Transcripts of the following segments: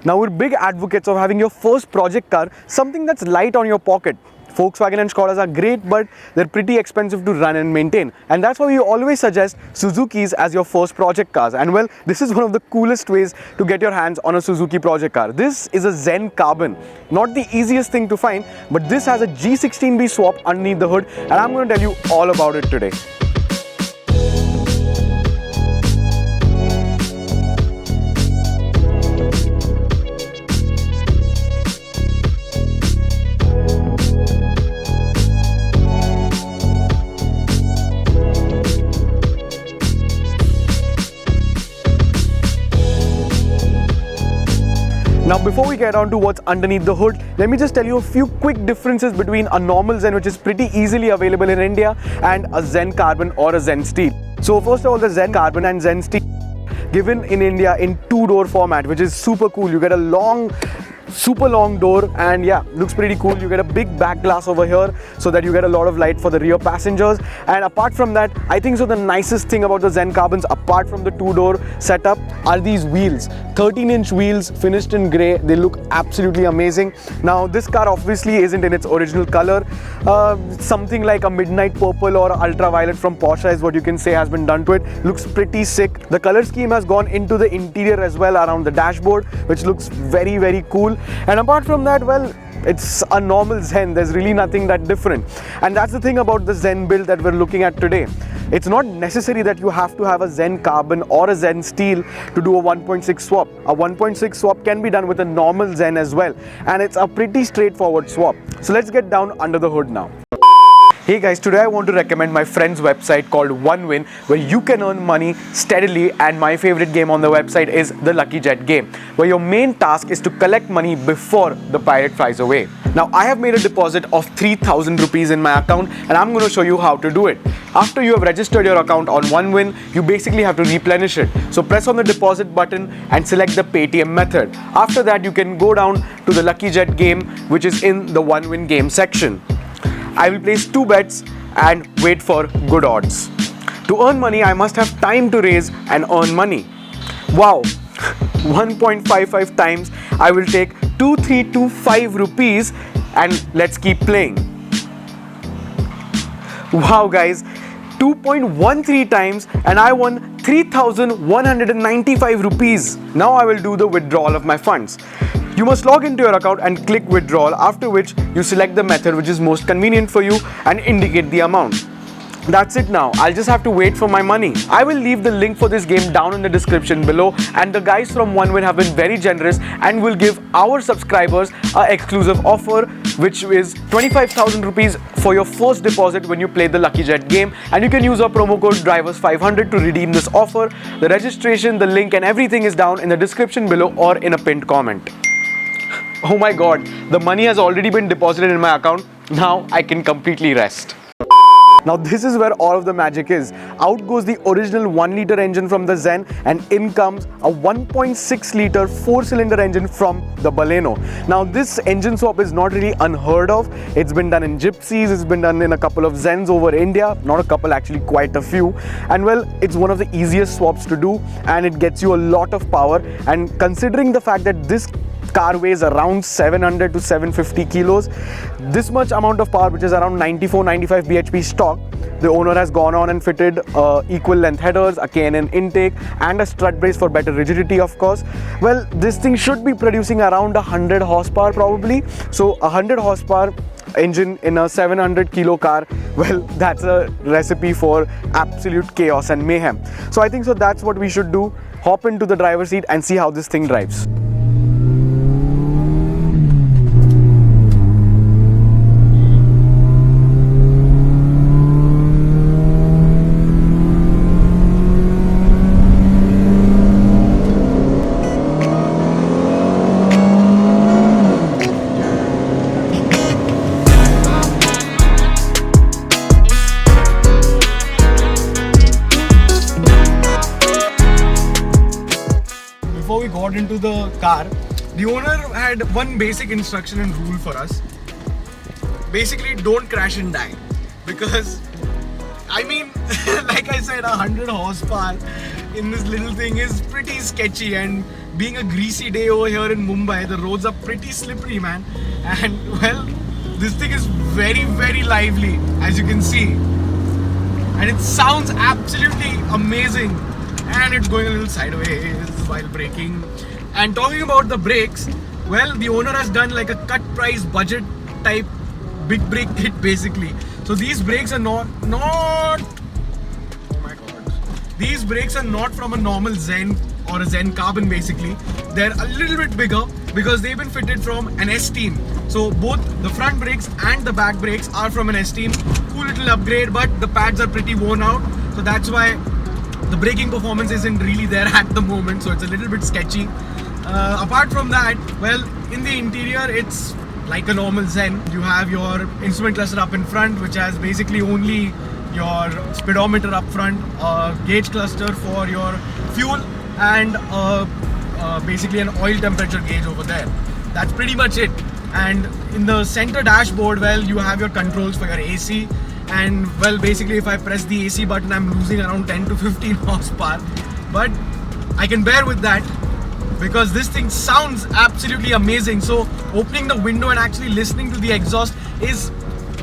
Now we're big advocates of having your first project car something that's light on your pocket. Volkswagen and Skodas are great, but they're pretty expensive to run and maintain. And that's why we always suggest Suzukis as your first project cars. And well, this is one of the coolest ways to get your hands on a Suzuki project car. This is a Zen Carbon. Not the easiest thing to find, but this has a G16B swap underneath the hood, and I'm going to tell you all about it today. Now before we get on to what's underneath the hood, let me just tell you a few quick differences between a normal Zen, which is pretty easily available in India, and a Zen Carbon or a Zen Steel. So first of all, the Zen Carbon and Zen Steel given in India in two-door format, which is super cool. You get a super long door, and yeah, looks pretty cool. You get a big back glass over here so that you get a lot of light for the rear passengers. And apart from that, I think so the nicest thing about the Zen Carbons, apart from the two-door setup, are these wheels. 13-inch wheels finished in grey. They look absolutely amazing. Now this car obviously isn't in its original color. Something like a midnight purple or ultraviolet from Porsche is what you can say has been done to it. Looks pretty sick. The color scheme has gone into the interior as well around the dashboard, which looks very, very cool. And apart from that, well, it's a normal Zen. There's really nothing that different. And that's the thing about the Zen build that we're looking at today. It's not necessary that you have to have a Zen Carbon or a Zen Steel to do a 1.6 swap. A 1.6 swap can be done with a normal Zen as well. And it's a pretty straightforward swap. So let's get down under the hood now. Hey guys, today I want to recommend my friend's website called OneWin, where you can earn money steadily, and my favorite game on the website is the Lucky Jet game, where your main task is to collect money before the pirate flies away. Now I have made a deposit of 3,000 rupees in my account, and I'm going to show you how to do it. After you have registered your account on OneWin, you basically have to replenish it. So press on the deposit button and select the Paytm method. After that, you can go down to the Lucky Jet game, which is in the OneWin game section. I will place 2 bets and wait for good odds. To earn money, I must have time to raise and earn money. Wow, 1.55 times. I will take 2325 rupees and let's keep playing. Wow guys, 2.13 times and I won 3,195 rupees. Now I will do the withdrawal of my funds. You must log into your account and click withdrawal, after which you select the method which is most convenient for you and indicate the amount. That's it now. I'll just have to wait for my money. I will leave the link for this game down in the description below, and the guys from OneWin have been very generous and will give our subscribers an exclusive offer, which is 25,000 rupees for your first deposit when you play the Lucky Jet game, and you can use our promo code DRIVERS500 to redeem this offer. The registration, the link and everything is down in the description below or in a pinned comment. Oh my god, the money has already been deposited in my account. Now I can completely rest. Now this is where all of the magic is. Out goes the original 1-liter engine from the Zen, and in comes a 1.6-liter 4-cylinder engine from the Baleno. Now this engine swap is not really unheard of. It's been done in Gypsies, it's been done in a couple of Zens over India. Not a couple, actually quite a few. And well, it's one of the easiest swaps to do, and it gets you a lot of power. And considering the fact that this car weighs around 700 to 750 kilos, this much amount of power, which is around 94-95 bhp stock, the owner has gone on and fitted equal length headers, a K&N intake and a strut brace for better rigidity, of course. Well, this thing should be producing around 100 horsepower probably. So 100 horsepower engine in a 700 kilo car, well, that's a recipe for absolute chaos and mayhem. So I think so that's what we should do. Hop into the driver's seat and see how this thing drives. Before we got into the car, the owner had one basic instruction and rule for us. Basically, don't crash and die, because I mean, like I said, 100 horsepower in this little thing is pretty sketchy, and being a greasy day over here in Mumbai, the roads are pretty slippery, man. And well, this thing is very, very lively, as you can see. And it sounds absolutely amazing. And it's going a little sideways while braking. And talking about the brakes, well, the owner has done like a cut price budget type big brake kit basically. So these brakes are not oh my god, these brakes are not from a normal Zen or a Zen Carbon basically. They're a little bit bigger because they've been fitted from an S-Team. So both the front brakes and the back brakes are from an S-Team. Cool little upgrade, but the pads are pretty worn out, so that's why the braking performance isn't really there at the moment, so it's a little bit sketchy. Apart from that, well, in the interior it's like a normal Zen. You have your instrument cluster up in front, which has basically only your speedometer up front, a gauge cluster for your fuel, and basically an oil temperature gauge over there. That's pretty much it. And in the center dashboard, well, you have your controls for your AC. And well, basically if I press the AC button, I'm losing around 10 to 15 horsepower. But I can bear with that because this thing sounds absolutely amazing. So opening the window and actually listening to the exhaust is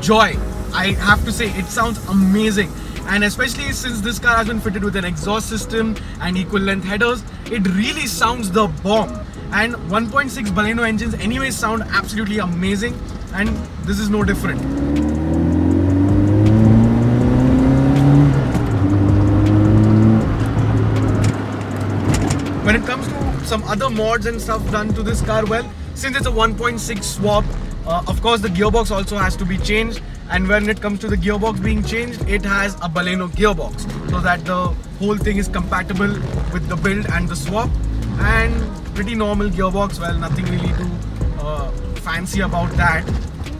joy. I have to say, it sounds amazing. And especially since this car has been fitted with an exhaust system and equal length headers, it really sounds the bomb. And 1.6 Baleno engines anyway sound absolutely amazing, and this is no different. When it comes to some other mods and stuff done to this car, well, since it's a 1.6 swap, of course the gearbox also has to be changed. And when it comes to the gearbox being changed, it has a Baleno gearbox, so that the whole thing is compatible with the build and the swap. And pretty normal gearbox, well, nothing really too fancy about that.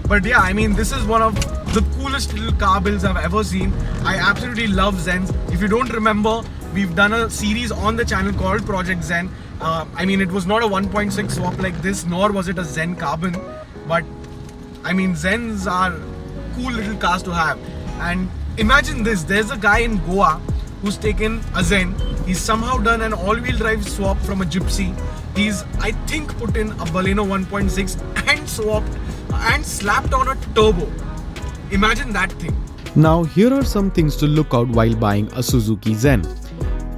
But yeah, I mean, this is one of the coolest little car builds I've ever seen. I absolutely love Zens. If you don't remember, we've done a series on the channel called Project Zen. I mean, it was not a 1.6 swap like this, nor was it a Zen Carbon. But I mean, Zens are cool little cars to have. And imagine this, there's a guy in Goa who's taken a Zen. He's somehow done an all-wheel drive swap from a Gypsy. He's, I think, put in a Baleno 1.6 and swapped and slapped on a turbo. Imagine that thing. Now here are some things to look out while buying a Suzuki Zen.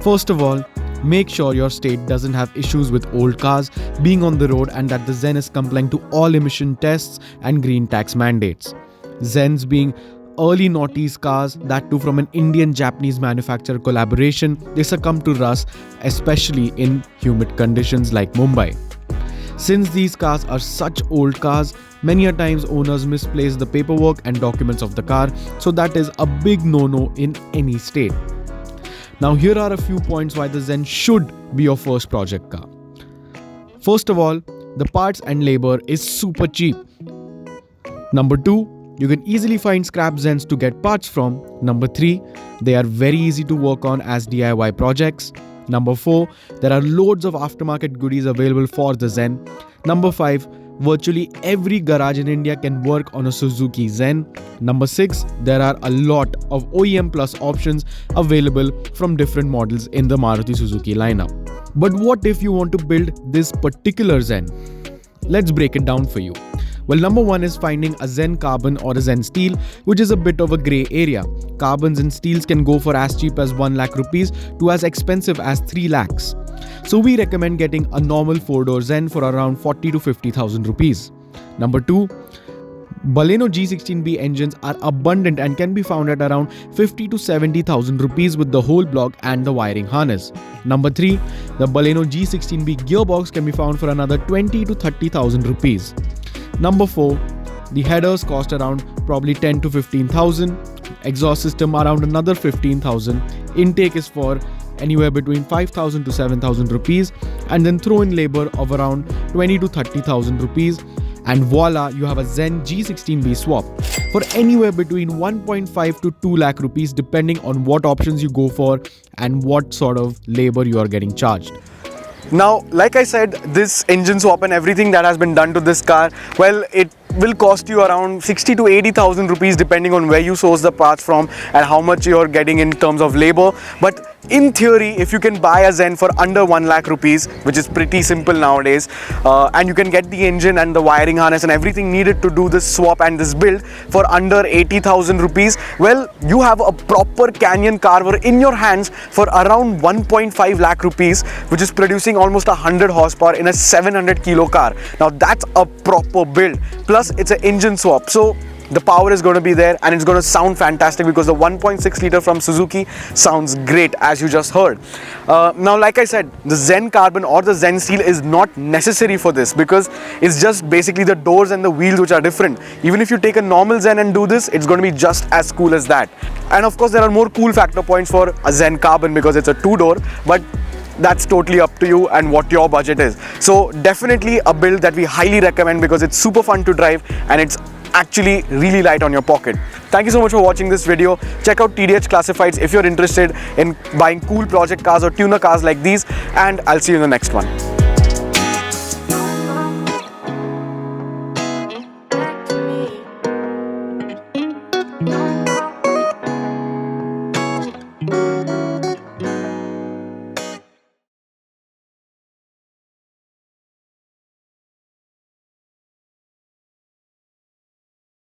First of all, make sure your state doesn't have issues with old cars being on the road and that the Zen is complying to all emission tests and green tax mandates. Zens being early noughties cars, that too from an Indian-Japanese manufacturer collaboration, they succumb to rust, especially in humid conditions like Mumbai. Since these cars are such old cars, many a times owners misplace the paperwork and documents of the car, so that is a big no-no in any state. Now here are a few points why the Zen should be your first project car. First of all, the parts and labor is super cheap. Number 2, you can easily find scrap Zens to get parts from. Number 3, they are very easy to work on as DIY projects. Number 4, there are loads of aftermarket goodies available for the Zen. Number 5, virtually every garage in India can work on a Suzuki Zen. Number 6, there are a lot of OEM plus options available from different models in the Maruti Suzuki lineup. But what if you want to build this particular Zen? Let's break it down for you. Well, number 1 is finding a Zen Carbon or a Zen Steel, which is a bit of a grey area. Carbons and steels can go for as cheap as 1 lakh rupees to as expensive as 3 lakhs. So we recommend getting a normal 4-door Zen for around 40 to 50,000 rupees. Number 2, Baleno G16B engines are abundant and can be found at around 50 to 70,000 rupees with the whole block and the wiring harness. Number 3, the Baleno G16B gearbox can be found for another 20 to 30,000 rupees. Number 4, the headers cost around probably 10 to 15,000, exhaust system around another 15,000, intake is for anywhere between 5,000 to 7,000 rupees, and then throw in labor of around 20 to 30,000 rupees, and voila, you have a Zen G16B swap for anywhere between 1.5 to 2 lakh rupees depending on what options you go for and what sort of labor you are getting charged. Now, like I said, this engine swap and everything that has been done to this car, well, it will cost you around 60 to 80,000 rupees depending on where you source the parts from and how much you're getting in terms of labor. But in theory, if you can buy a Zen for under 1 lakh rupees, which is pretty simple nowadays, and you can get the engine and the wiring harness and everything needed to do this swap and this build for under 80,000 rupees, well, you have a proper Canyon carver in your hands for around 1.5 lakh rupees, which is producing almost 100 horsepower in a 700 kilo car. Now that's a proper build. Plus it's an engine swap. So the power is going to be there and it's going to sound fantastic because the 1.6 liter from Suzuki sounds great, as you just heard. Now, like I said, the Zen Carbon or the Zen Steel is not necessary for this because it's just basically the doors and the wheels which are different. Even if you take a normal Zen and do this, it's going to be just as cool as that. And of course, there are more cool factor points for a Zen Carbon because it's a two-door, but that's totally up to you and what your budget is. So definitely a build that we highly recommend because it's super fun to drive and it's actually really light on your pocket. Thank you so much for watching this video. Check out TDH Classifieds if you're interested in buying cool project cars or tuner cars like these, and I'll see you in the next one.